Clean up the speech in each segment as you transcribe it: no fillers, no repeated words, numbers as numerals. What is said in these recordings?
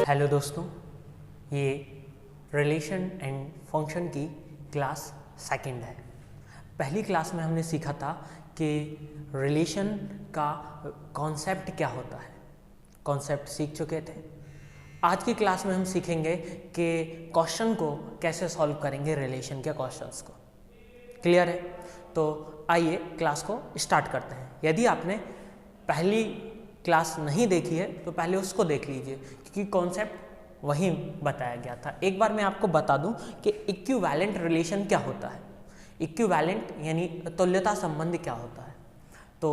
Hello दोस्तों, ये relation and function की क्लास सेकंड है। पहली क्लास में हमने सीखा था कि रिलेशन का कॉन्सेप्ट क्या होता है, कॉन्सेप्ट सीख चुके थे। आज की क्लास में हम सीखेंगे कि क्वेश्चन को कैसे सॉल्व करेंगे, रिलेशन के क्वेश्चंस को। क्लियर है? तो आइए क्लास को स्टार्ट करते हैं। यदि आपने पहली क्लास नहीं देखी है तो पहले उसको देख लीजिए, क्योंकि कॉन्सेप्ट वहीं बताया गया था। एक बार मैं आपको बता दूं कि इक्विवेलेंट रिलेशन क्या होता है। इक्विवेलेंट यानी तुल्यता संबंध क्या होता है। तो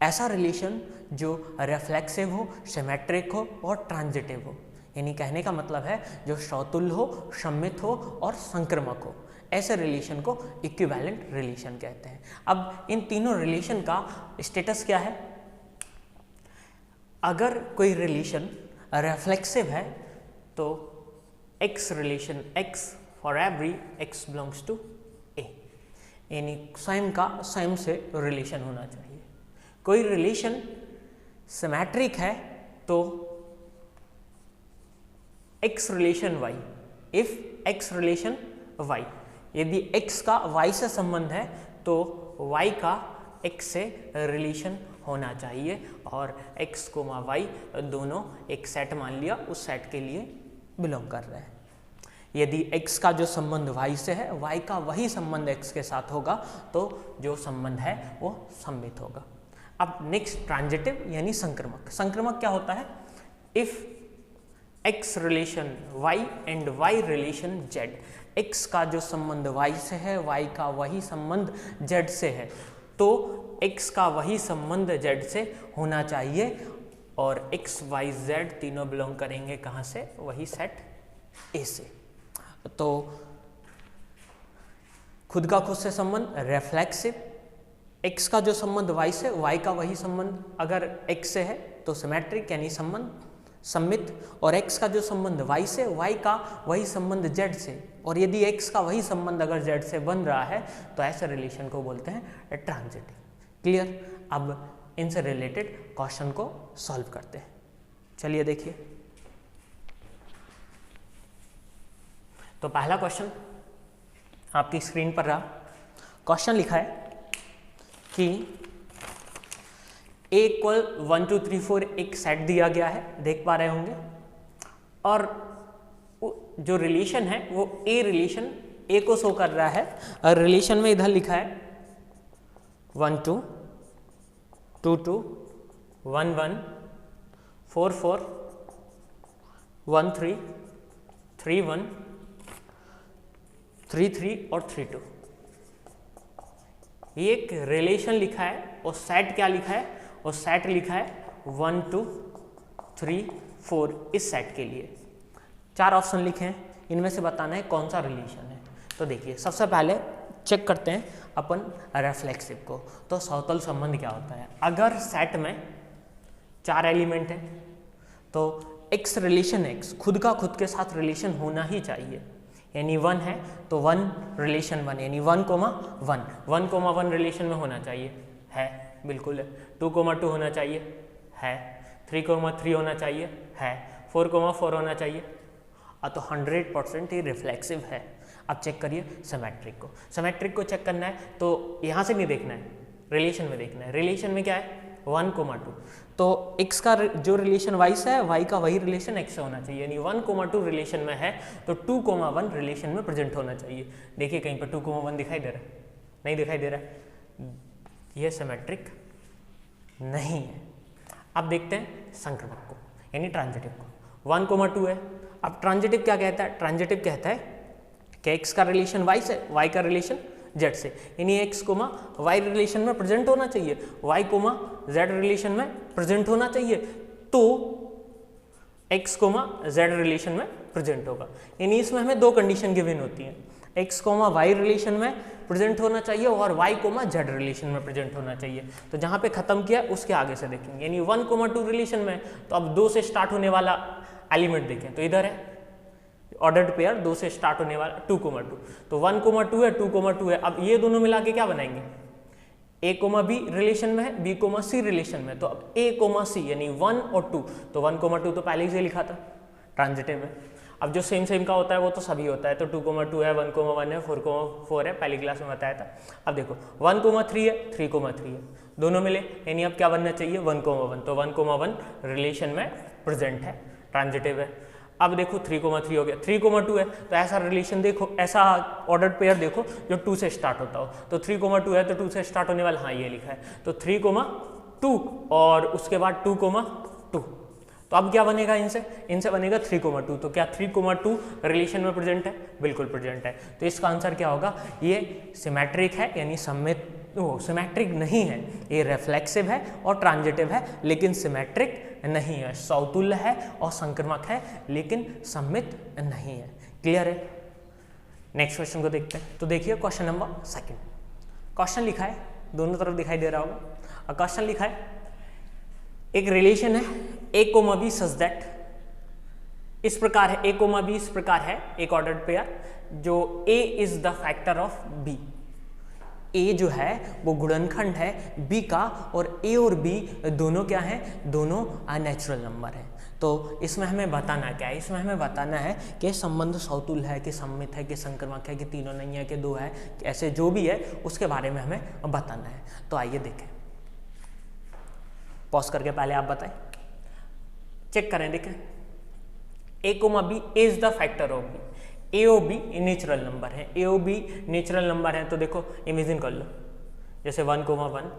ऐसा रिलेशन जो रिफ्लेक्सिव हो, सिमेट्रिक हो और ट्रांजिटिव हो, यानी कहने का मतलब है जो समतुल्य हो, सममित हो और संक्रामक हो, ऐसे रिलेशन को इक्विवेलेंट रिलेशन कहते हैं। अब इन तीनों रिलेशन का स्टेटस क्या है? अगर कोई रिलेशन रिफ्लेक्सिव है तो x relation x for every x belongs to A, यानी स्वयं का स्वयं से रिलेशन होना चाहिए। कोई रिलेशन सिमेट्रिक है तो x relation y, if x relation y, यदि x का y से संबंध है तो y का x से रिलेशन होना चाहिए, और x कोमा y दोनों एक सेट मान लिया, उस सेट के लिए बिलोंग कर रहे हैं। यदि x का जो संबंध y से है, y का वही संबंध x के साथ होगा, तो जो संबंध है वो सममित होगा। अब नेक्स्ट ट्रांजिटिव यानी संक्रामक। संक्रामक क्या होता है? If x relation y and y relation z, x का जो संबंध y से है, y का वही संबंध z से है, तो x का वही संबंध z से होना चाहिए, और x y z तीनों बिलोंग करेंगे कहाँ से? वही सेट A से। तो खुद का खुद से संबंध रिफ्लेक्सिव, x का जो संबंध y से, y का वही संबंध अगर x से है तो सिमेट्रिक यानी संबंध सममित, और x का जो संबंध y से, y का वही संबंध z से, और यदि x का वही संबंध अगर z से बन रहा है तो ऐसे रिलेशन को बोलते हैं ट्रांजिटिव। क्लियर? अब इनसे रिलेटेड क्वेश्चन को सॉल्व करते हैं। चलिए देखिए। तो पहला क्वेश्चन आपकी स्क्रीन पर रहा। क्वेश्चन लिखा है कि A इक्वल 1 2 3 4 एक सेट दिया गया है, देख पा रहे होंगे, और जो रिलेशन है वो A रिलेशन A को शो कर रहा है, और रिलेशन में इधर लिखा है 1 2 2 2 1 1 4 4 1 3 3 1 3 3 और 3 2। ये एक रिलेशन लिखा है, और सेट क्या लिखा है? और सेट लिखा है 1 2 3 4। इस सेट के लिए 4 ऑप्शन लिखे हैं, इनमें से बताना है कौन सा रिलेशन है। तो देखिए, सबसे पहले चेक करते हैं अपन रिफ्लेक्सिव को। तो समतल संबंध क्या होता है? अगर सेट में 4 एलिमेंट है तो x रिलेशन x खुद का खुद के साथ रिलेशन होना ही चाहिए, यानी 1 है तो 1 रिलेशन 1, यानी 1 कोमा 1, 1 कोमा 1 रिलेशन में होना चाहिए, है, बिल्कुल है। 2 कोमा 2 होना चाहिए, है। 3 कोमा 3 होना चाहिए, है। 4 कोमा 4 होना चाहिए। तो 100% ही रिफ्लेक्सिव है। अब चेक करिए सिमेट्रिक को। सिमेट्रिक को चेक करना है तो यहाँ से नहीं देखना है, रिलेशन में देखना है। रिलेशन में क्या है? 1 कोमा 2, तो x का जो रिलेशन y से है, y का वही रिलेशन x से होना चाहिए, यानी 1 कोमा 2 रिलेशन में है तो 2 कोमा 1 रिलेशन में प्रेजेंट होना चाहिए। देखिए कहीं पर 2 कोमा 1 दिखाई दे रहा है? नहीं दिखाई दे रहा है, ये सिमेट्रिक नहीं है। अब देखते हैं संक्रामक को, यानी ट्रांजिटिव को। 1 कोमा 2 है। अब ट्रांजिटिव क्या कहता है? ट्रांजिटिव कहता है कि x का रिलेशन y से, y का रिलेशन z से, यानी x कोमा y रिलेशन में प्रेजेंट होना चाहिए, y कोमा z रिलेशन में प्रेजेंट होना चाहिए, तो x कोमा z रिलेशन में प्रेजेंट होगा। यानी इसमें हमें 2 कंडीशन गिवन होती हैं, x कोमा y रिलेशन में प्रेजेंट होना चाहिए और y कोमा z रिलेशन में प्रेजेंट होना चाहिए। तो जहाँ पे खत्म किया उसके आगे से देखेंगे, यानी 1 कोमा 2 रिलेशन में, तो अब 2 से स्टार्ट होने वाला एलिमेंट देखें तो इधर है ऑर्डर्ड पेयर, 2 से स्टार्ट होने वाला 2 कोमा 2, तो 1 कोमा 2 है, 2 कोमा 2 है। अब ये दोनों मिला के क्या बनाएंगे? ए कोमा बी रिलेशन में है, बी कोमा सी रिलेशन में, तो अब ए कोमा सी यानी 1 और 2, तो 1 कोमा 2 तो पहले ही से लिखा था, ट्रांजिटिव है। अब जो सेम का होता है वो तो सभी होता है, तो 2,2 है, 1,1 है, 4,4 है, पहली क्लास में बताया था। अब देखो 1,3 है, 3,3 है, दोनों मिले, यानी अब क्या बनना चाहिए 1,1, तो 1,1 रिलेशन में प्रेजेंट है, ट्रांजिटिव है। अब देखो 3,3 हो गया, 3,2 है, तो ऐसा रिलेशन देखो, ऐसा ऑर्डर्ड पेयर देखो जो 2 से स्टार्ट होता हो, तो 3,2 है तो 2 से स्टार्ट होने वाला, हाँ ये लिखा है, तो 3,2 और उसके बाद 2,2, तो अब क्या बनेगा इनसे बनेगा 3,2, तो क्या 3,2 रिलेशन में प्रेजेंट है, बिल्कुल प्रेजेंट है। तो इसका आंसर क्या होगा, ये सिमेट्रिक है, यानी सिमेट्रिक नहीं है, ये रिफ्लेक्सिव है और ट्रांजिटिव है, लेकिन सिमेट्रिक नहीं है, समतुल्य है और संक्रमक है, लेकिन सममित नहीं है। क्लियर है? नेक्स्ट क्वेश्चन को देखते हैं। तो देखिए क्वेश्चन नंबर 2, क्वेश्चन लिखा है, दोनों तरफ दिखाई दे रहा होगा, और क्वेश्चन लिखा है एक रिलेशन है a, b सच दैट, इस प्रकार है a, b, इस प्रकार है एक ऑर्डर्ड पेयर जो a is the factor of b, a जो है वो गुणनखंड है b का, और a और b दोनों क्या हैं, दोनों अनैचुरल नंबर हैं। तो इसमें हमें बताना क्या है, इसमें हमें बताना है कि संबंध समतुल्य है कि सममित है कि संक्रमक है कि तीनों नहीं है कि दो है, ऐसे जो भी है उसके बारे में हमें बताना है। तो आइए देखें, पॉज करके पहले आप बताएं, चेक करें, देखें a, b is the factor of b, a ओ बी नेचुरल नंबर है, ए ओ बी नेचुरल नंबर है, तो देखो इमेजिन कर लो, जैसे 1,1,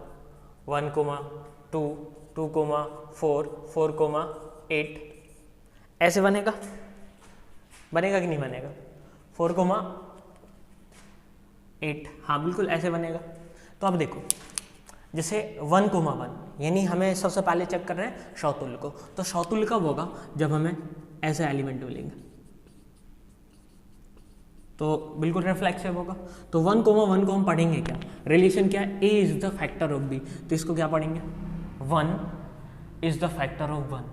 1,2, 2,4, 4,8 ऐसे बनेगा कि नहीं बनेगा, 4,8, हाँ बिल्कुल ऐसे बनेगा। तो अब देखो जैसे 1,1, यानी हमें सबसे पहले चेक कर रहे हैं समतुल्य को, तो समतुल्य कब होगा, जब हमें ऐसे एलिमेंट मिलेंगे, तो बिल्कुल रिफ्लेक्सिव होगा। तो 1,1 को हम पढ़ेंगे क्या, रिलेशन क्या है, a is the factor of b, तो इसको क्या पढ़ेंगे, 1 इज द फैक्टर ऑफ 1,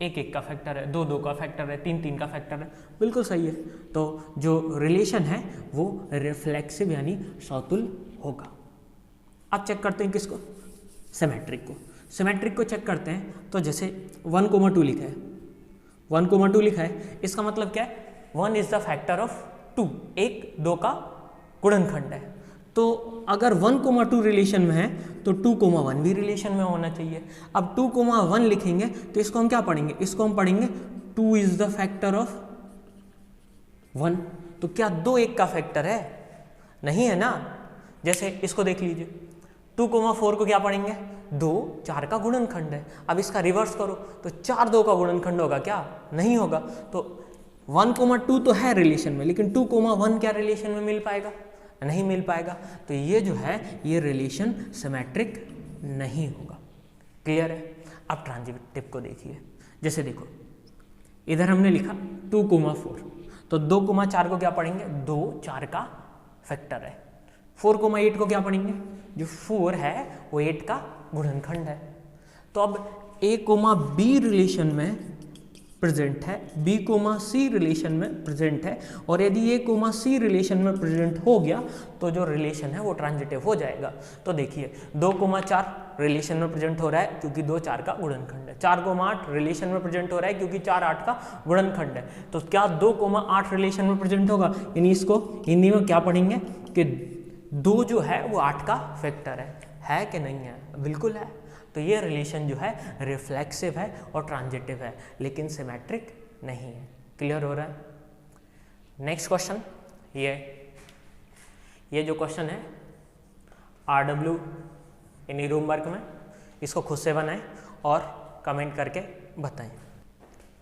1 का फैक्टर है, 2 का फैक्टर है, 3 का फैक्टर है, बिल्कुल सही है। तो जो रिलेशन है वो रिफ्लेक्सिव यानी समतुल्य होगा। अब चेक करते हैं किसको, सिमेट्रिक को चेक करते हैं। तो जैसे 1,2 लिखा है, 1,2 लिखा है, इसका मतलब क्या है, 1 इज द फैक्टर ऑफ 2, 1 2 का गुणनखंड है। तो अगर 1,2 रिलेशन में है तो 2,1 भी रिलेशन में होना चाहिए। अब 2,1 लिखेंगे तो इसको हम क्या पढ़ेंगे, इसको हम पढ़ेंगे 2 इज द फैक्टर ऑफ 1, तो क्या 2 1 का फैक्टर है, नहीं है ना। जैसे इसको देख लीजिए, 2,4 को क्या पढ़ेंगे, 2 4 का गुणनखंड है। अब इसका रिवर्स करो तो 4 2 का गुणनखंड होगा क्या, नहीं होगा। तो 1,2 तो है रिलेशन में, लेकिन 2,1 क्या रिलेशन में मिल पाएगा, नहीं मिल पाएगा। तो ये जो है ये रिलेशन सिमेट्रिक नहीं होगा। क्लियर है? अब ट्रांजिटिव को देखिए, जैसे देखो इधर हमने लिखा 2,4, तो 2,4 को क्या पढ़ेंगे, 2 4 का फैक्टर है। 4,8 को क्या पढ़ेंगे, जो 4 है वो 8 का गुणनखंड है। तो अब a, b रिलेशन में प्रेजेंट है, b, c रिलेशन में प्रेजेंट है, और यदि a, c रिलेशन में प्रेजेंट हो गया तो जो रिलेशन है वो ट्रांजिटिव हो जाएगा। तो देखिए 2,4 रिलेशन में प्रेजेंट हो रहा है क्योंकि 2 4 का गुणनखंड है, 4,8 रिलेशन में प्रेजेंट हो रहा है क्योंकि 4 8 का गुणनखंड है। तो क्या 2,8 रिलेशन में प्रेजेंट होगा, यानी इसको हिंदी में क्या पढ़ेंगे कि 2 जो है वो 8 का फैक्टर है कि नहीं है, बिल्कुल है। तो ये रिलेशन जो है रिफ्लेक्सिव है और ट्रांजिटिव है, लेकिन सिमेट्रिक नहीं है। क्लियर हो रहा है? नेक्स्ट क्वेश्चन, ये जो क्वेश्चन है RW यानी रूम वर्क में, इसको खुद से बनाएं और कमेंट करके बताएं।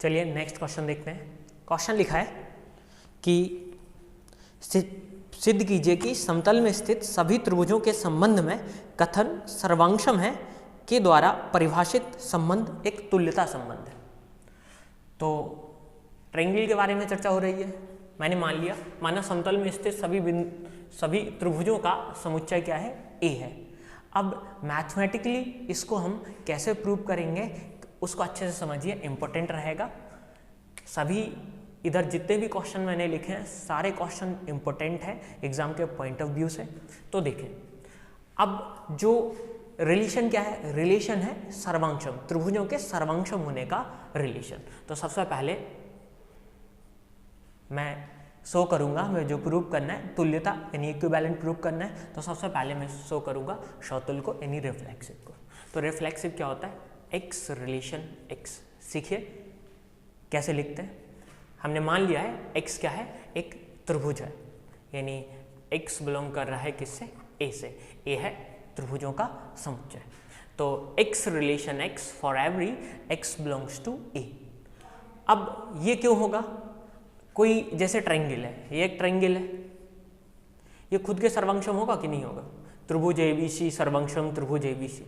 चलिए नेक्स्ट क्वेश्चन देखते हैं। क्वेश्चन लिखा है कि सिद्ध कीजिए कि समतल में स्थित सभी त्रिभुजों के संबंध में कथन सर्वांशम है के द्वारा परिभाषित संबंध एक तुल्यता संबंध है। तो ट्रायंगल के बारे में चर्चा हो रही है। मैंने माना समतल में स्थित सभी त्रिभुजों का समुच्चय क्या है, A है। अब मैथमेटिकली इसको हम कैसे प्रूव करेंगे उसको अच्छे से समझिए, इंपॉर्टेंट रहेगा। सभी इधर जितने भी क्वेश्चन मैंने लिखे हैं सारे क्वेश्चन इंपॉर्टेंट है एग्जाम के पॉइंट ऑफ व्यू से। तो देखें, अब जो रिलेशन क्या है, रिलेशन है सर्वांशम, त्रिभुजों के सर्वांशम होने का रिलेशन। तो सबसे पहले मैं शो करूंगा, मैं जो प्रूव करना है तुल्यता यानी इक्विवेलेंट प्रूव करना है, तो सबसे पहले मैं शो करूंगा समतुल्य को यानी रिफ्लेक्सिव को। तो रिफ्लेक्सिव क्या होता है? X relation x. सीखिए कैसे लिखते हैं। हमने मान लिया है एक्स क्या है? एक त्रिभुज है, यानी एक्स बिलोंग कर रहा है किससे? ए से। ए है त्रिभुजों का समुच्चय। तो x relation x for every x belongs to A. अब ये क्यों होगा? कोई जैसे ट्रायंगल है, ये एक ट्रायंगल है, ये खुद के सर्वांशम होगा कि नहीं होगा? त्रिभुज एबीसी सर्वांशम त्रिभुज एबीसी।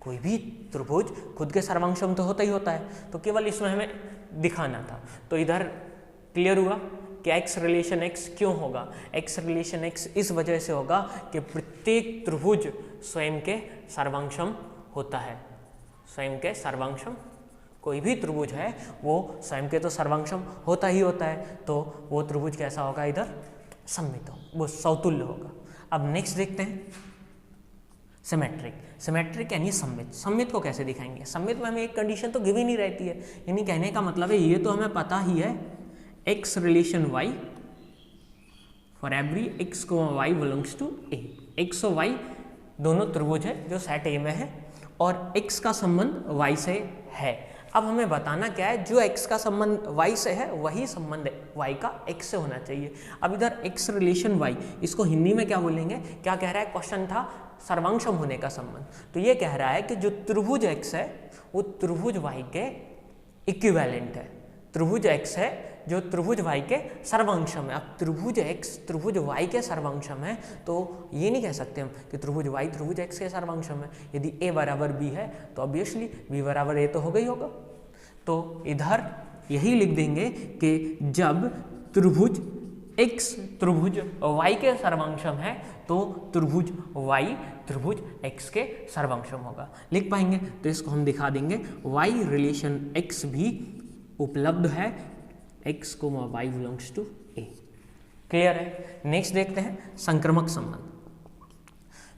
कोई भी त्रिभुज खुद के सर्वांशम तो होता ही होता है, तो केवल इसमें हमें दिखाना था। तो इधर क्लियर हुआ कि एक्स रिलेशन एक्स क्यों होगा? एक्स रिलेशन एक्स इस वजह से होगा कि प्रत्येक त्रिभुज स्वयं के सर्वांशम होता है। स्वयं के सर्वांशम, कोई भी त्रिभुज है वो स्वयं के तो सर्वांशम होता ही होता है, तो वो त्रिभुज कैसा होगा? इधर सममित हो, वो समतुल्य होगा। अब नेक्स्ट देखते हैं सिमेट्रिक। सिमेट्रिक यानी सममित। सममित को कैसे दिखाएंगे? सममित में हमें एक कंडीशन तो गिवन ही रहती है, यानी कहने का मतलब है ये तो हमें पता ही है, x relation y for every x को y belongs to A. X और वाई दोनों त्रिभुज है जो सेट ए में है, और एक्स का संबंध वाई से है। अब हमें बताना क्या है? जो x का संबंध y से है वही संबंध y का x से होना चाहिए। अब इधर x रिलेशन y, इसको हिंदी में क्या बोलेंगे? क्या कह रहा है? क्वेश्चन था सर्वांशम होने का संबंध, तो ये कह रहा है कि जो त्रिभुज x है वो त्रिभुज y के इक्विवेलेंट है। त्रिभुज x है जो त्रिभुज y के सर्वांशम है। अब त्रिभुज x त्रिभुज y के सर्वांशम है, तो ये नहीं कह सकते हम कि त्रिभुज y त्रिभुज x के सर्वांशम है। यदि a बराबर b है तो ऑब्वियसली b बराबर a तो होगा ही होगा। तो इधर यही लिख देंगे कि जब त्रिभुज x त्रिभुज y के सर्वांशम है तो त्रिभुज y त्रिभुज x के सर्वांशम होगा। लिख पाएंगे? तो इसको हम दिखा देंगे, y रिलेशन x भी उपलब्ध है x को y belongs to a। Clear है? नेक्स्ट देखते हैं संक्रामक संबंध।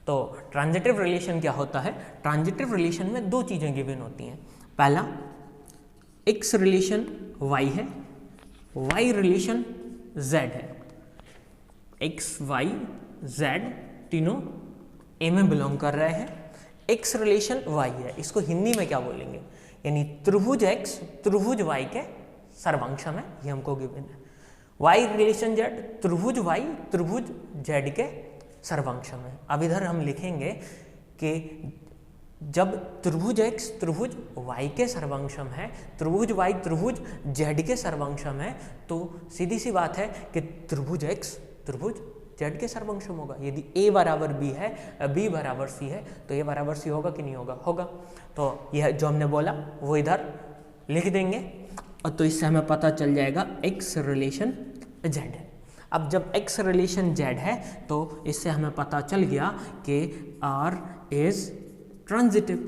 तो ट्रांजिटिव रिलेशन क्या होता है? ट्रांजिटिव रिलेशन में दो चीजें गिवन होती हैं। पहला x रिलेशन y है, y रिलेशन z है। x y z तीनों a में बिलोंग कर रहे हैं। x रिलेशन y है, इसको हिंदी में क्या बोलेंगे? यानी त्रिभुज x त्रिभुज y के सर्वांशम है, ये हमको गिवन है। y रिलेशन z त्रिभुज y त्रिभुज z के सर्वांशम है। अब इधर हम लिखेंगे कि जब त्रिभुज x त्रिभुज y के सर्वांशम है, त्रिभुज y त्रिभुज z के सर्वांशम है, तो सीधी सी बात है कि त्रिभुज x त्रिभुज z के सर्वांशम होगा। यदि a बराबर b है, b बराबर c है, तो a बराबर c होगा कि नहीं होगा? होगा। तो यह जो हमने बोला वो इधर लिख देंगे, और तो इससे हमें पता चल जाएगा x रिलेशन z है। अब जब x रिलेशन z है तो इससे हमें पता चल गया कि r इज ट्रांजिटिव।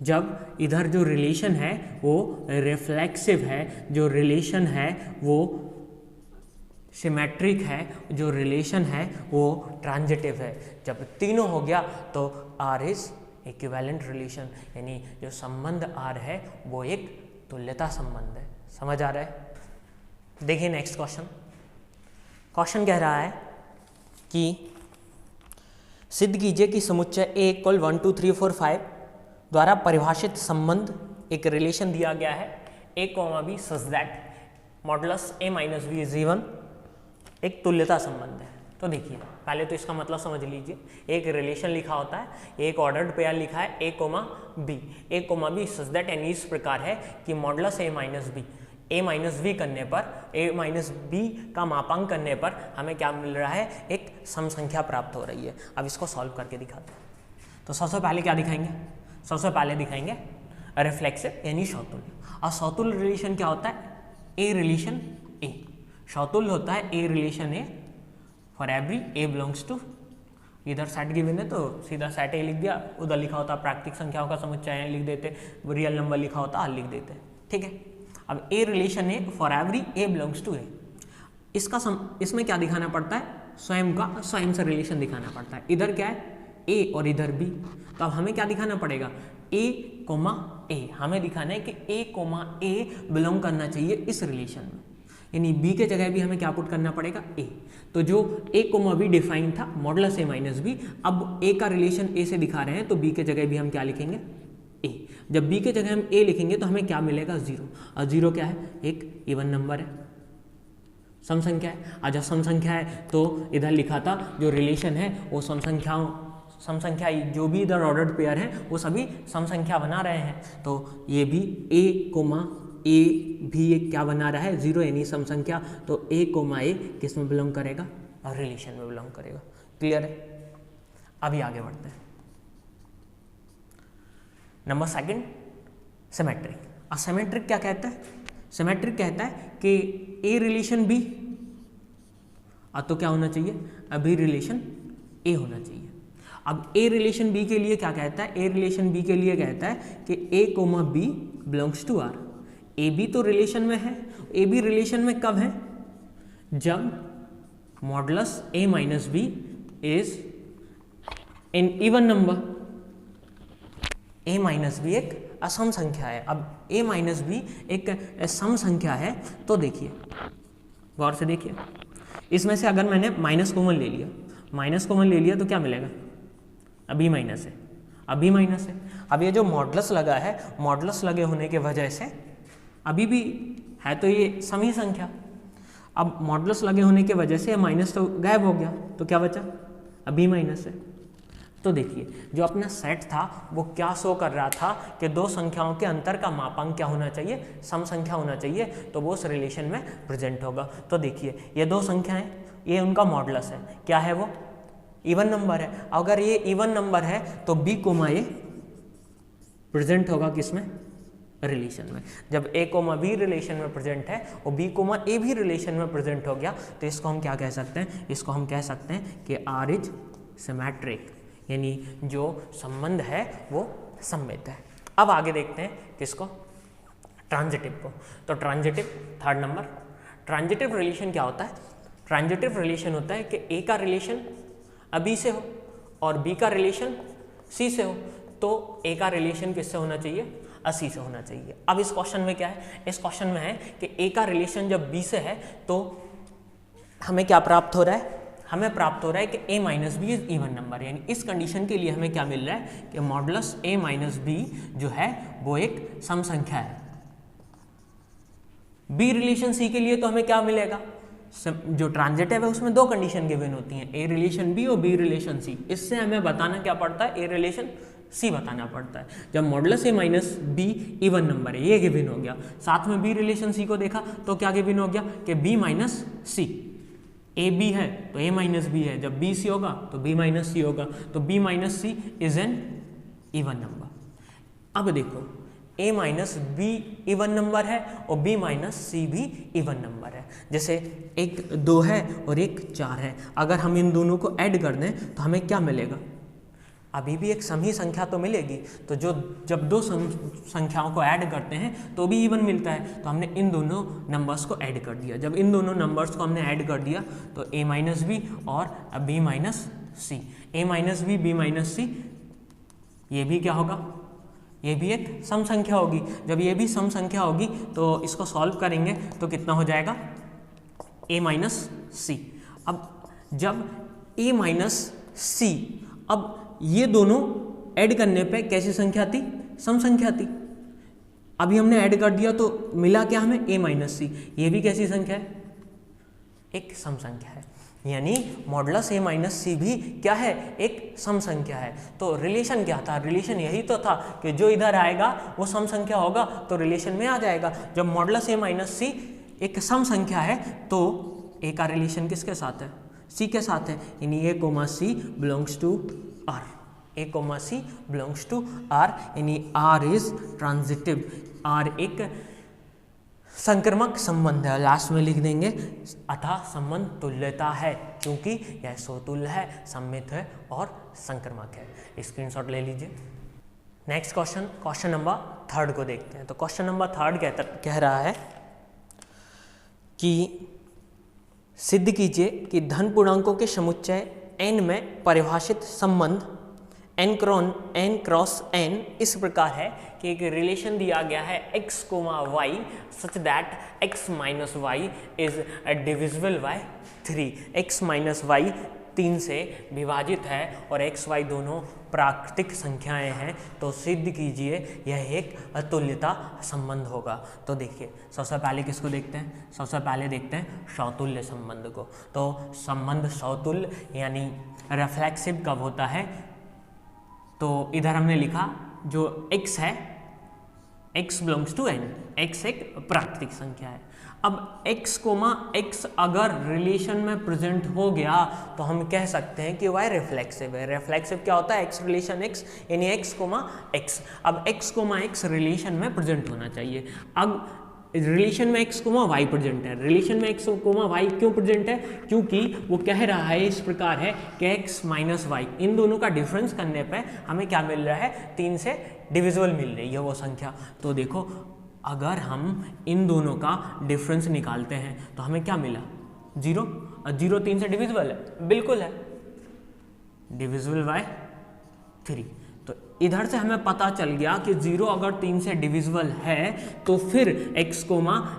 जब इधर जो रिलेशन है वो रिफ्लेक्सिव है, जो रिलेशन है वो सिमेट्रिक है, जो रिलेशन है वो ट्रांजिटिव है। जब तीनों हो गया तो R इज इक्विवेलेंट रिलेशन, यानी जो संबंध R है वो एक तुल्यता संबंध है। समझ आ रहा है? देखिए नेक्स्ट क्वेश्चन। क्वेश्चन कह रहा है कि सिद्ध कीजिए कि समुच्चय A इक्वल 1 2 3 4 5 द्वारा परिभाषित संबंध, एक रिलेशन दिया गया है a, b such that modulus a minus B is even, एक तुल्यता संबंध है। तो देखिए पहले तो इसका मतलब समझ लीजिए। एक रिलेशन लिखा होता है, एक ऑर्डर्ड पेयर लिखा है a, b सच दैट यानी इस प्रकार है कि मॉडुलस a माइनस बी करने पर, a माइनस बी का मापांक करने पर हमें क्या मिल रहा है? एक सम संख्या प्राप्त हो रही है। अब इसको सॉल्व करके दिखाते हैं। तो सबसे पहले क्या दिखाएंगे? सबसे पहले दिखाएंगे रिफ्लेक्सिव यानी समतुल्य। और समतुल्य रिलेशन क्या होता है? a relation a। समतुल्य होता है a relation a for every a belongs to, इधर सेट गिवन है तो सीधा सेट a लिख दिया, उधर लिखा होता प्राकृतिक संख्याओं का समुच्चय लिख देते, रियल नंबर लिखा होता r लिख देते। ठीक है। अब a रिलेशन है for every a belongs to a। इसमें क्या दिखाना पड़ता है? स्वयं से रिलेशन दिखाना पड़ता है। इधर क्या है? a और इधर b। तो अब हमें क्या दिखाना पड़ेगा? a, a हमें दिखाना है कि a, a बिलोंग करना चाहिए इस रिलेशन में। यानी बी के जगह भी हमें क्या पुट करना पड़ेगा, ए। तो जो ए कोमा बी डिफाइन था मॉडुलस ए माइनस बी, अब ए का रिलेशन ए से दिखा रहे हैं तो बी के जगह भी हम क्या लिखेंगे, ए। जब बी के जगह हम ए लिखेंगे तो हमें क्या मिलेगा, 0। और 0 क्या है, एक इवन नंबर है, सम संख्या है। और जब सम संख्या है तो इधर लिखा था जो रिलेशन है वो सम संख्या जो भी इधर ऑर्डर्ड पेयर हैं वो सभी सम संख्या बना रहे हैं। तो ये भी ए कोमा ए भी एक क्या बना रहा है, 0 यानी सम संख्या। तो ए कोमा ए किस में बिलोंग करेगा, और रिलेशन में बिलोंग करेगा। क्लियर है। अभी आगे बढ़ते हैं। Number second, symmetric. और सिमेट्रिक क्या कहता है, सिमेट्रिक कहता है कि ए रिलेशन बी, तो क्या होना चाहिए, अभी रिलेशन ए होना चाहिए। अब ए रिलेशन बी के लिए क्या कहता है, ए रिलेशन बी के लिए कहता है कि A comma B belongs to R. A B तो रिलेशन में है, ए बी रिलेशन में कब है, जब modulus A minus B is in even number. A minus B एक असम संख्या है। अब ए माइनस बी एक सम संख्या है तो देखिए, गौर से देखिए, इसमें से अगर मैंने माइनस कॉमन ले लिया, माइनस कॉमन ले लिया तो क्या मिलेगा, अभी माइनस है, अभी माइनस है। अब ये जो मॉडुलस लगा है, मॉडुलस लगे होने के वजह से अभी भी है तो ये सम ही संख्या। अब मॉडुलस लगे होने के वजह से माइनस तो गायब हो गया, तो क्या बचा, अभी माइनस है। तो देखिए जो अपना सेट था वो क्या शो कर रहा था कि दो संख्याओं के अंतर का मापांक क्या होना चाहिए, सम संख्या होना चाहिए, तो वो उस रिलेशन में प्रेजेंट होगा। तो देखिए ये दो संख्याएं, ये उनका मॉडुलस है, क्या है वो, इवन नंबर है। अगर ये इवन नंबर है तो बी कोमा ए प्रेजेंट होगा किसमें, रिलेशन में। जब ए कोमा बी रिलेशन में प्रेजेंट है और बी कोमा ए भी रिलेशन में प्रेजेंट हो गया तो इसको हम क्या कह सकते हैं, इसको हम कह सकते हैं कि आर इज सिमेट्रिक, यानी जो संबंध है वो सममित है। अब आगे देखते हैं किसको, ट्रांजिटिव को। तो transitive third number, transitive relation क्या होता है, ट्रांजिटिव रिलेशन होता है कि ए का रिलेशन बी से हो और बी का रिलेशन सी से हो, तो ए का रिलेशन किससे होना चाहिए, सी से होना चाहिए। अब इस क्वेश्चन में क्या है, इस क्वेश्चन में है कि ए का रिलेशन जब बी से है तो हमें क्या प्राप्त हो रहा है, हमें प्राप्त हो रहा है कि a minus B is even number. यानी इस कंडीशन के लिए हमें क्या मिल रहा है कि मॉडुलस a माइनस बी जो है वो एक सम संख्या है। b रिलेशन c के लिए तो हमें क्या मिलेगा, जो ट्रांजिटिव है उसमें दो कंडीशन गिवन होती हैं, a रिलेशन b और b रिलेशन c। इससे हमें बताना क्या पड़ता है, a रिलेशन c बताना पड़ता है। जब modulus a minus b even number है, ये गिवन हो गया, साथ में b रिलेशन c को देखा तो क्या गिवन हो गया कि b minus c. A b है तो ए माइनस बी है, जब बी सी होगा तो बी माइनस सी होगा, तो b minus c is an even number. अब देखो a minus b even number है और बी माइनस सी भी इवन नंबर है। जैसे एक 2 है और एक 4 है, अगर हम इन दोनों को ऐड कर दें तो हमें क्या मिलेगा, अभी भी एक सम ही संख्या तो मिलेगी। तो जो जब दो संख्याओं को ऐड करते हैं तो भी इवन मिलता है, तो हमने इन दोनों नंबर्स को ऐड कर दिया। जब इन दोनों नंबर्स को हमने ऐड कर दिया तो a माइनस बी और b minus c, a minus b b minus c, ये भी क्या होगा, ये भी एक सम संख्या होगी। जब ये भी सम संख्या होगी तो इसको सॉल्व करेंगे तो कितना हो जाएगा, a माइनस सी। अब जब a माइनस सी, अब ये दोनों ऐड करने पे कैसी संख्या थी, सम संख्या थी। अभी हमने ऐड कर दिया तो मिला क्या हमें, a माइनस सी। ये भी कैसी संख्या है, एक सम संख्या है। यानी मॉडुलस a माइनस सी भी क्या है, एक सम संख्या है। तो रिलेशन क्या था, रिलेशन यही तो था कि जो इधर आएगा वो सम संख्या होगा तो रिलेशन में आ जाएगा। जब मॉडुलस a माइनस सी एक सम संख्या है तो a का रिलेशन किसके साथ है, c के साथ है। यानी a comma c belongs to R, a comma c belongs to R, यानी R इज ट्रांजिटिव, R एक संक्रमक संबंध है। लास्ट में लिख देंगे अतः संबंध तुल्यता है, क्योंकि यह स्वतुल्य है, सममित है और संक्रमक है। स्क्रीनशॉट ले लीजिए। नेक्स्ट क्वेश्चन, क्वेश्चन नंबर 3 को देखते हैं। तो क्वेश्चन नंबर 3 कह रहा है कि सिद्ध कीजिए कि धन पूर्णांकों के समुच्चय n में परिभाषित संबंध n क्रॉस n इस प्रकार है कि एक रिलेशन दिया गया है x, y such that x minus y is divisible by 3। x minus y 3 से विभाजित है और x y दोनों प्राकृतिक संख्याएं हैं, तो सिद्ध कीजिए यह एक अतुल्यता संबंध होगा। तो देखिए सबसे पहले किसको देखते हैं, सबसे पहले देखते हैं सौतुल्य संबंध को। तो संबंध सौतुल्य यानी रिफ्लेक्सिव कब होता है, तो इधर हमने लिखा जो x है x belongs to n, x एक प्राकृतिक संख्या है। अब x, x अगर रिलेशन में प्रेजेंट हो गया तो हम कह सकते हैं कि y रिफ्लेक्सिव है। रिफ्लेक्सिव क्या होता है, x रिलेशन x यानी x, x। अब x, x रिलेशन में प्रेजेंट होना चाहिए। अब रिलेशन में x, y प्रेजेंट है। रिलेशन में x, y क्यों प्रेजेंट है, क्योंकि वो कह रहा है इस प्रकार है कि x माइनस वाई, इन दोनों का डिफरेंस करने पे हमें क्या मिल रहा है, 3 से डिविजिबल मिल रही है वो संख्या। तो देखो अगर हम इन दोनों का डिफरेंस निकालते हैं तो हमें क्या मिला, 0। 0 3 से डिविजिबल है, बिल्कुल है, डिविजिबल बाय 3। तो इधर से हमें पता चल गया कि 0 अगर 3 से डिविजिबल है तो फिर x,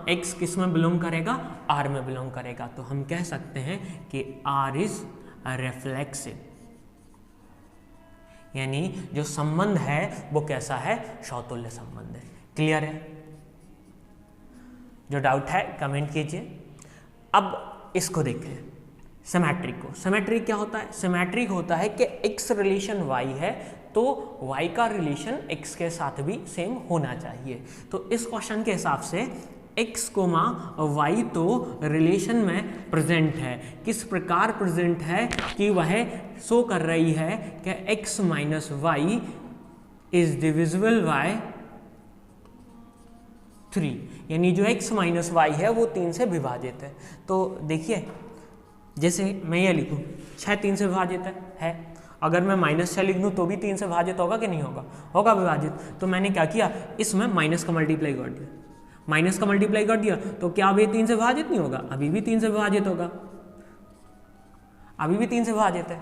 x किस में बिलोंग करेगा, r में बिलोंग करेगा। तो हम कह सकते हैं कि r इज रिफ्लेक्सिव, यानी जो संबंध है वो कैसा है, सौतुल्य संबंध है। क्लियर है, जो डाउट है कमेंट कीजिए। अब इसको देखें सिमेट्रिक को। सिमेट्रिक क्या होता है, सिमेट्रिक होता है कि x रिलेशन y है तो y का रिलेशन x के साथ भी सेम होना चाहिए। तो इस क्वेश्चन के हिसाब से x, y तो रिलेशन में प्रेजेंट है। किस प्रकार प्रेजेंट है कि वह शो कर रही है कि x minus y is divisible by 3, यानी जो x माइनस वाई है वो 3 से विभाजित है। तो देखिए जैसे मैं ये लिखूँ 6 3 से विभाजित है, अगर मैं -6 लिख दूँ तो भी 3 से विभाजित होगा कि नहीं होगा, होगा विभाजित। तो मैंने क्या किया, इसमें माइनस का मल्टीप्लाई कर दिया, माइनस का मल्टीप्लाई कर दिया तो क्या अभी 3 से विभाजित नहीं होगा, अभी भी 3 से विभाजित होगा, अभी भी 3 से विभाजित है।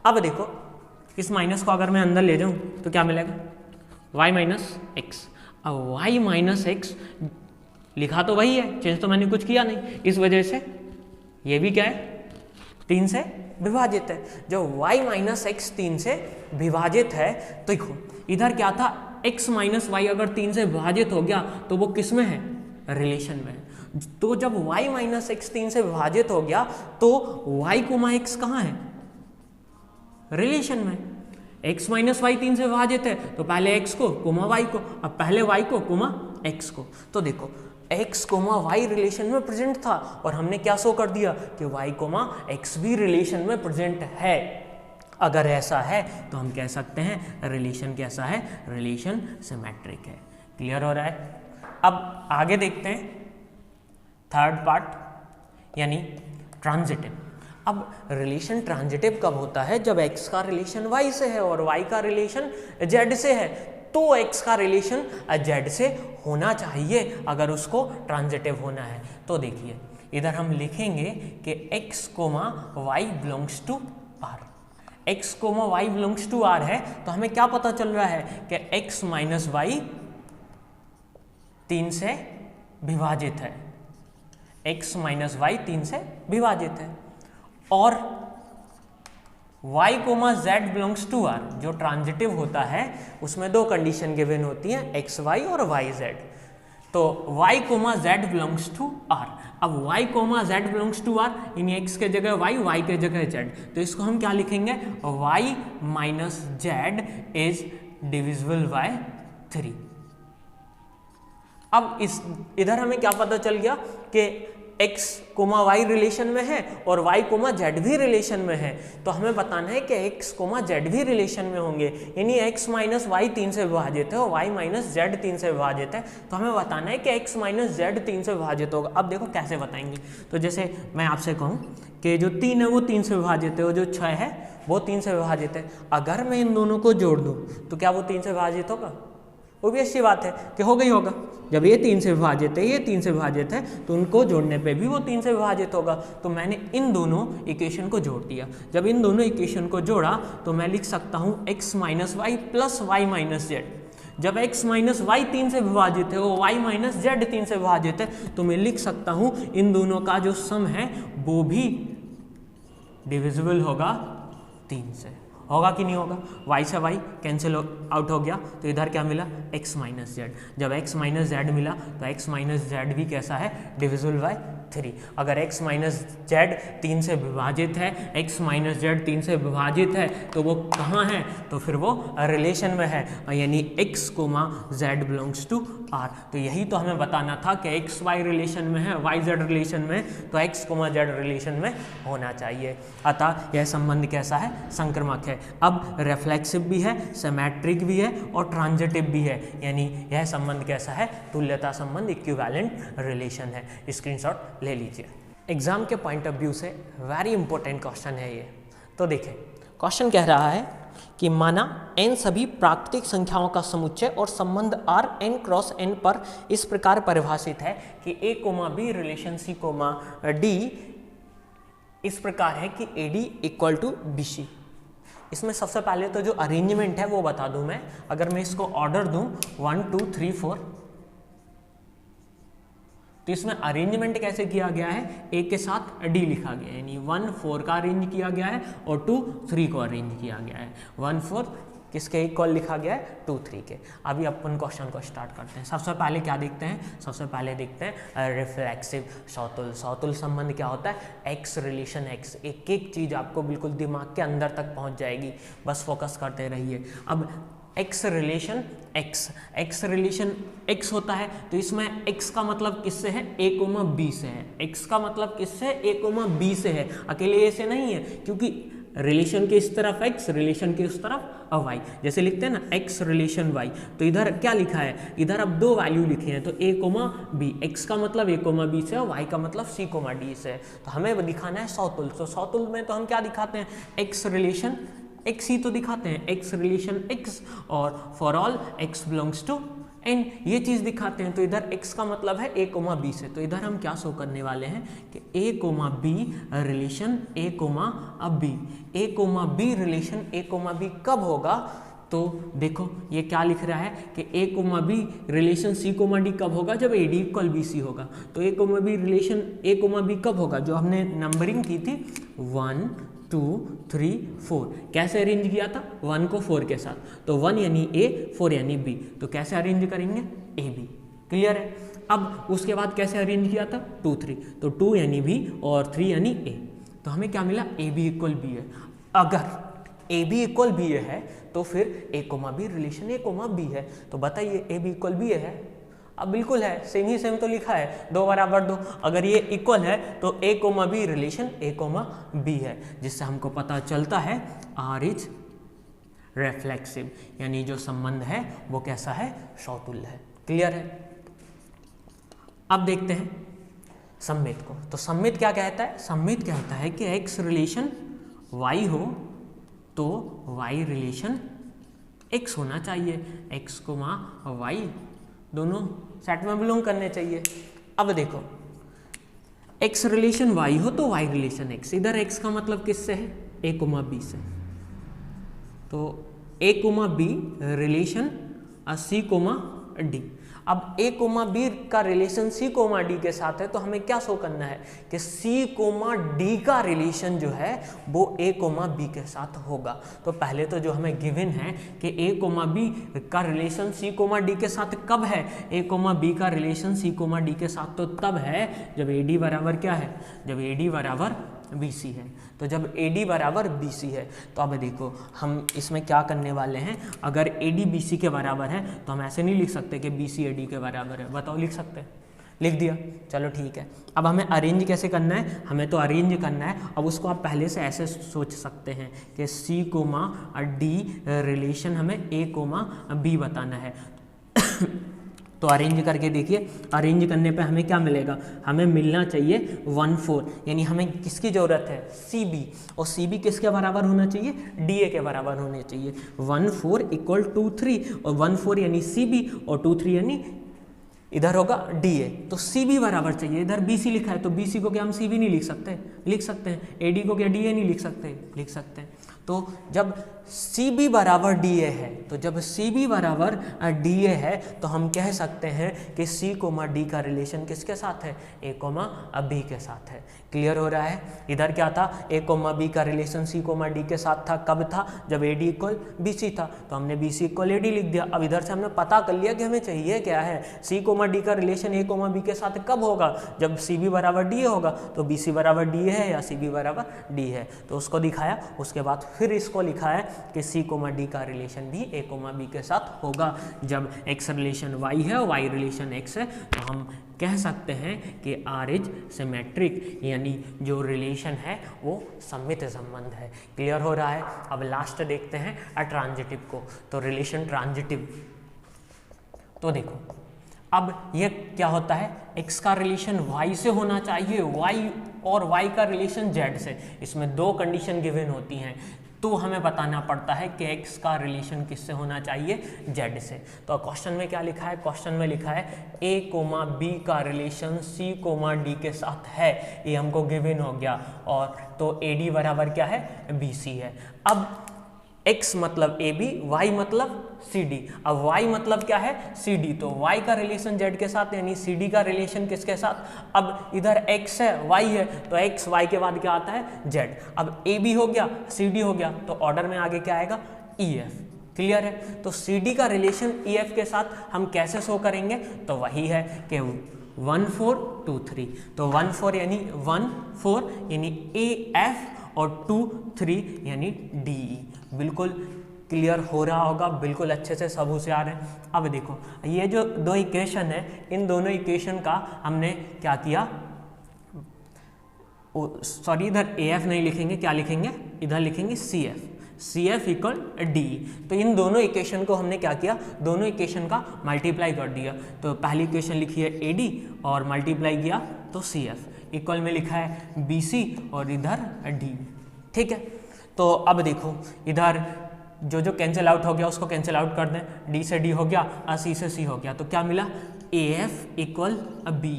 अब देखो इस माइनस को अगर मैं अंदर ले जाऊँ तो क्या मिलेगा, y माइनस एक्स। अब y माइनस एक्स लिखा तो वही है, चेंज तो मैंने कुछ किया नहीं, इस वजह से ये भी क्या है, 3 से विभाजित है। जब y माइनस एक्स 3 से विभाजित है तो देखो इधर क्या था, x माइनस वाई अगर 3 से विभाजित हो गया तो वो किस में है, रिलेशन में है। तो जब y माइनस एक्स 3 से विभाजित हो गया तो y, x कहाँ है, रिलेशन में। x माइनस वाई 3 से विभाजित है तो पहले x को, y को, अब पहले y को, x को। तो देखो x, y रिलेशन में प्रेजेंट था और हमने क्या शो कर दिया कि y, x भी रिलेशन में प्रेजेंट है। अगर ऐसा है तो हम कह सकते हैं रिलेशन कैसा है, रिलेशन सिमेट्रिक है। क्लियर हो रहा है। अब आगे देखते हैं थर्ड पार्ट यानी ट्रांजिटिव। अब रिलेशन ट्रांजिटिव कब होता है, जब x का रिलेशन y से है और y का रिलेशन z से है, तो x का रिलेशन z से होना चाहिए अगर उसको ट्रांजिटिव होना है। तो देखिए इधर हम लिखेंगे कि x, y belongs to r, x, y belongs to r है तो हमें क्या पता चल रहा है कि x माइनस वाई 3 से विभाजित है, x माइनस वाई 3 से विभाजित है। और y, z belongs to r जो ट्रांजिटिव होता है उसमें 2 कंडीशन गिवन होती हैं, x, y और y, z। तो y, z belongs to r। अब y, z belongs to r यानी x के जगह y के जगह z, तो इसको हम क्या लिखेंगे, y minus z is divisible by 3। अब इधर हमें क्या पता चल गया कि x, y रिलेशन में है और y, z भी रिलेशन में है, तो हमें बताना है कि x, z भी रिलेशन में होंगे, यानी x माइनस वाई 3 से विभाजित है और y माइनस z 3 से विभाजित है, तो हमें बताना है कि x माइनस z 3 से विभाजित होगा। अब देखो कैसे बताएंगे, तो जैसे मैं आपसे कहूँ कि जो 3 है वो 3 से विभाजित है और जो 6 है वो 3 से विभाजित है, अगर मैं इन दोनों को जोड़ दूँ तो क्या वो 3 से विभाजित होगा, ऑब्वियस सी बात है कि होगा ही होगा। जब ये 3 से विभाजित है, ये 3 से विभाजित है, तो उनको जोड़ने पे भी वो 3 से विभाजित होगा। तो मैंने इन दोनों इक्वेशन को जोड़ दिया। जब इन दोनों इक्वेशन को जोड़ा तो मैं लिख सकता हूँ x minus y plus y minus z. जब x माइनस वाई 3 से विभाजित है, वो y माइनस जेड 3 से विभाजित है, तो मैं लिख सकता हूँ इन दोनों का जो सम है वो भी डिविजिबल होगा 3 से। होगा कि नहीं होगा? y से y कैंसिल आउट हो गया, तो इधर क्या मिला? x minus z. जब x माइनस जेड मिला तो x माइनस जेड भी कैसा है? Divisible by 3। अगर x माइनस जेड 3 से विभाजित है, x माइनस जेड 3 से विभाजित है, तो वो कहाँ है? तो फिर वो रिलेशन में है, यानी x comma z belongs to r। तो यही तो हमें बताना था कि x y रिलेशन में है, y z रिलेशन में, तो x कोमा z रिलेशन में होना चाहिए। अतः यह संबंध कैसा है? संक्रमक है। अब रिफ्लेक्सिव भी है, सिमेट्रिक भी है और ट्रांजिटिव भी है, यानी यह संबंध कैसा है? तुल्यता संबंध, इक्विवेलेंट रिलेशन है। स्क्रीनशॉट ले लीजिए। एग्जाम के पॉइंट ऑफ व्यू से वेरी इंपॉर्टेंट क्वेश्चन है ये। तो देखें, क्वेश्चन कह रहा है कि माना n सभी प्राकृतिक संख्याओं का समुच्चय और संबंध r n क्रॉस n पर इस प्रकार परिभाषित है कि a comma b relation c comma d इस प्रकार है कि AD इक्वल टू BC। इसमें सबसे पहले तो जो अरेंजमेंट है वो बता दूं मैं। अगर मैं इसको ऑर्डर दूं 1 2 3 4, तो इसमें अरेंजमेंट कैसे किया गया है? A के साथ D लिखा गया है, यानी 1 4 का अरेंज किया गया है और 2 3 को अरेंज किया गया है। 1 4 किसके इक्वल लिखा गया है? 2 3 के। अभी अपन क्वेश्चन को स्टार्ट करते हैं। सबसे पहले क्या देखते हैं? सबसे पहले देखते हैं रिफ्लेक्सिव सौतुल। सौतुल संबंध क्या होता है? x relation x। एक एक चीज आपको बिल्कुल दिमाग के अंदर तक पहुंच जाएगी, बस फोकस करते रहिए। अब x relation x relation x होता है, तो इसमें x का मतलब किससे है? a कोमा b से है। x का मतलब किससे? a कोमा b से है, अकेले a से नहीं है, क्योंकि रिलेशन के इस तरफ x, रिलेशन के उस तरफ y। जैसे लिखते हैं ना x रिलेशन y, तो इधर क्या लिखा है? इधर अब 2 वैल्यू लिखे हैं, तो a कोमा b। x का मतलब a कोमा b से, y का मतलब c कोमा d से। तो हमें दिखाना है सौतुल। तो सौतुल में तो हम क्या दिखाते हैं? x रिलेशन x ही तो दिखाते हैं, x रिलेशन x, और for all x belongs to n, ये चीज़ दिखाते हैं। तो इधर x का मतलब है a कोमा b से, तो इधर हम क्या शो करने वाले हैं कि a comma b relation a comma b। a comma b relation a comma b कब होगा? तो देखो ये क्या लिख रहा है कि a comma b relation c comma d कब होगा? जब AD इक्वल BC होगा। तो a comma b relation a comma b कब होगा? जो हमने नंबरिंग की थी 1 2 3 4, कैसे अरेंज किया था? 1 को 4 के साथ, तो 1 यानी A, 4 यानी B। तो कैसे अरेंज करेंगे? AB। क्लियर है? अब उसके बाद कैसे अरेंज किया था? 2 3, तो 2 यानी B और 3 यानी A। तो हमें क्या मिला? AB इक्वल B है। अगर AB इक्वल B है तो फिर A comma B relation A comma B है। तो बताइए AB इक्वल B है? अब बिल्कुल है, सेम ही सेम तो लिखा है, 2 बराबर 2। अगर ये इक्वल है तो a comma b relation a comma b है, जिससे हमको पता चलता है r इज रिफ्लेक्सिव, यानी जो संबंध है वो कैसा है? सौतुल्य है। क्लियर है? अब देखते हैं सममित को। तो सममित क्या कहता है? सममित कहता है कि x रिलेशन y हो तो y रिलेशन x होना चाहिए। x कोमा y दोनों सेट में बिलोंग करने चाहिए। अब देखो x रिलेशन y हो तो y रिलेशन x। इधर x का मतलब किससे है? a कोमा b से। तो a comma b relation c comma d। अब a कोमा b का रिलेशन c कोमा d के साथ है, तो हमें क्या शो करना है कि c कोमा d का रिलेशन जो है वो a कोमा b के साथ होगा। तो पहले तो जो हमें गिवन है कि a कोमा b का रिलेशन c कोमा d के साथ कब है? a कोमा b का रिलेशन c कोमा d के साथ तो तब है जब AD बराबर क्या है? जब AD बराबर BC है। तो जब AD बराबर BC है, तो अब देखो हम इसमें क्या करने वाले हैं। अगर AD BC के बराबर है तो हम ऐसे नहीं लिख सकते कि BC AD के बराबर है। बताओ, लिख सकते हैं? लिख दिया, चलो ठीक है। अब हमें अरेंज कैसे करना है? हमें तो अरेंज करना है। अब उसको आप पहले से ऐसे सोच सकते हैं कि C कोमा D रिलेशन हमें A कोमा B बताना है। तो अरेंज करके देखिए, अरेंज करने पे हमें क्या मिलेगा, हमें मिलना चाहिए 1 4, यानी हमें किसकी ज़रूरत है, CB, और CB किसके बराबर होना चाहिए, DA के बराबर होने चाहिए। 1 4 इक्वल 2 3, और 1 4 यानी CB और 2 3 यानी इधर होगा DA, तो CB बराबर चाहिए। इधर BC लिखा है तो BC को क्या हम CB नहीं लिख सकते, लिख सकते हैं। AD को क्या DA नहीं लिख सकते, लिख सकते हैं। तो जब CB बराबर DA है, तो जब CB बराबर DA है तो हम कह सकते हैं कि C, D का रिलेशन किसके साथ है, A, B के साथ है। क्लियर हो रहा है। इधर क्या था, A, B का रिलेशन C, D के साथ था, कब था, जब AD इक्वल BC था, तो हमने BC इक्वल AD लिख दिया। अब इधर से हमने पता कर लिया कि हमें चाहिए क्या है, C, D का रिलेशन A, B के साथ कब होगा, जब CB बराबर DA होगा। तो BC बराबर DA है या CB बराबर D है, तो उसको दिखाया। उसके बाद फिर इसको लिखा है कि C, D का रिलेशन भी A, B के साथ होगा। जब X रिलेशन Y है और Y रिलेशन X है, तो हम कह सकते हैं कि R इज सिमेट्रिक, यानी जो रिलेशन है वो सममित संबंध है। क्लियर हो रहा है। अब लास्ट देखते हैं अट्रांजिटिव को। तो रिलेशन ट्रांजिटिव, तो देखो अब ये क्या होता है, X का रिलेशन Y से होना चाहिए, Y और Y का रिलेशन Z से। इसमें दो कंडीशन गिवन होती हैं, तो हमें बताना पड़ता है कि X का रिलेशन किससे होना चाहिए, Z से। तो क्वेश्चन में क्या लिखा है, क्वेश्चन में लिखा है A, B का रिलेशन C, D के साथ है, ये हमको गिवन हो गया। और तो AD बराबर क्या है, BC है। अब X मतलब AB, Y मतलब CD। अब Y मतलब क्या है, CD, तो Y का रिलेशन Z के साथ, यानी CD का रिलेशन किसके साथ। अब इधर X है, Y है, तो X, Y के बाद क्या आता है, Z। अब AB हो गया, CD हो गया, तो ऑर्डर में आगे क्या आएगा, EF। क्लियर है। तो CD का रिलेशन EF के साथ हम कैसे शो करेंगे, तो वही है कि 1 4 2 3। तो 1 4 यानी 1 4 यानी AF और 2 3 यानी DE। बिल्कुल क्लियर हो रहा होगा, बिल्कुल अच्छे से सब होशियार है। अब देखो ये जो दो इक्वेशन है, इन दोनों इक्वेशन का हमने क्या किया, सॉरी इधर AF नहीं लिखेंगे, क्या लिखेंगे, इधर लिखेंगे CF इक्वल D। तो इन दोनों इक्वेशन को हमने क्या किया, दोनों इक्वेशन का मल्टीप्लाई कर दिया। तो पहली इक्वेशन लिखी है AD और मल्टीप्लाई किया तो CF, इक्वल में लिखा है BC और इधर D। ठीक है। तो अब देखो इधर जो कैंसिल आउट हो गया उसको कैंसिल आउट कर दें, D से D हो गया और C से C हो गया, तो क्या मिला, AF equal B,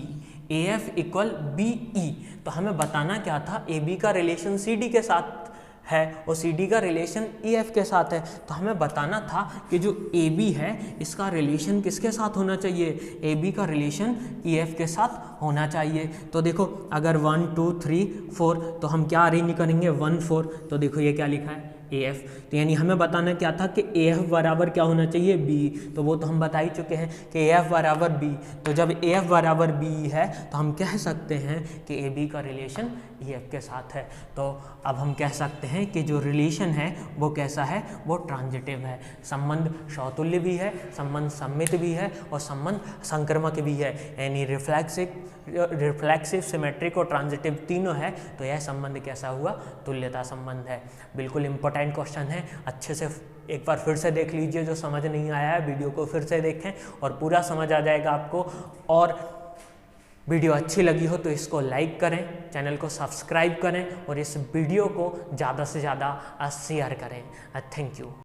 AF equal BE। तो हमें बताना क्या था, AB का रिलेशन CD के साथ है और CD का रिलेशन EF के साथ है। तो हमें बताना था कि जो AB है इसका रिलेशन किसके साथ होना चाहिए, AB का रिलेशन EF के साथ होना चाहिए। तो देखो अगर 1 2 3 4, तो हम क्या अरेंज करेंगे, 1 4, तो देखो ये क्या लिखा है AF। तो यानी हमें बताना क्या था कि AF बराबर क्या होना चाहिए, B। तो वो तो हम बता ही चुके हैं कि AF बराबर B। तो जब AF बराबर B है तो हम कह सकते हैं कि AB का रिलेशन EF के साथ है। तो अब हम कह सकते हैं कि जो रिलेशन है वो कैसा है, वो ट्रांजिटिव है। संबंध समतुल्य भी है, संबंध सममित भी है और संबंध संक्रामक भी है, यानी रिफ्लेक्सिव, सिमेट्रिक और ट्रांजिटिव तीनों है। तो यह संबंध कैसा हुआ, तुल्यता संबंध है। बिल्कुल इंपॉर्टेंट क्वेश्चन है, अच्छे से एक बार फिर से देख लीजिए। जो समझ नहीं आया है वीडियो को फिर से देखें और पूरा समझ आ जाएगा आपको। और वीडियो अच्छी लगी हो तो इसको लाइक करें, चैनल को सब्सक्राइब करें और इस वीडियो को ज़्यादा से ज़्यादा शेयर करें। Thank you.